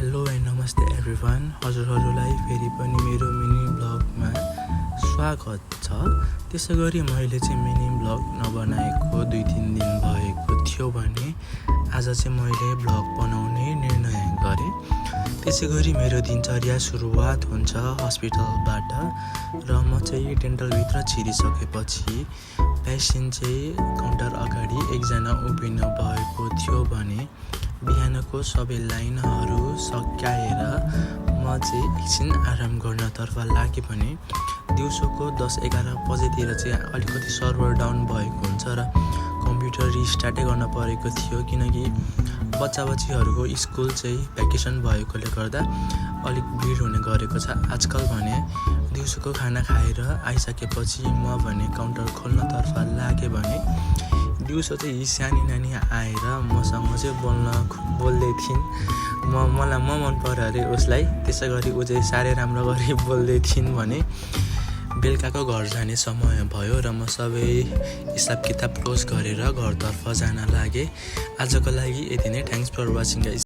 Hello and नमस्ते everyone. हजुरहरूलाई फेरि पनि मेरो मिनी ब्लगमा स्वागत छ। त्यसै गरी मैले चाहिँ मिनी ब्लग नबनाएको 2-3 दिन भएको थियो भने आज चाहिँ मैले ब्लग बनाउने निर्णय गरेँ। त्यसै गरी मेरो दिनचर्या सुरुवात हुन्छ हस्पिटलबाट र म चाहिँ डेन्टलभित्र छिरिसकेपछि पेसेन्ट चाहिँ काउन्टर अगाडि एकजना उभिन भएको थियो भने बिहानको सबै लाइनहरू सकाएर म चाहिँ एकछिन आराम गर्नतर्फ लागेँ भने दिउँसोको 10-11 बजेतिर चाहिँ अलिकति सर्भर डाउन भएको हुन्छ र कम्प्युटर रिस्टार्टै गर्न परेको थियो, किनकि बच्चाबच्चीहरूको स्कुल चाहिँ भ्याकेसन भएकोले गर्दा अलिक भिड हुने गरेको छ आजकल। भने दिउँसोको खाना खाएर आइसकेपछि म भने काउन्टर खोल्नतर्फ लागेँ भने दिउँसो चाहिँ यी सानी नानी आएर मसँग चाहिँ बोल्दै थिइन्। मलाई मन पर्यो अरे उसलाई, त्यसै गरी ऊ चाहिँ साह्रै राम्रो गरी बोल्दै थिइन् भने बेलुकाको घर जाने समय भयो र म सबै हिसाब किताब क्लोज गरेर घरतर्फ जान लागेँ। आजको लागि यति नै। Thanks for watching guys.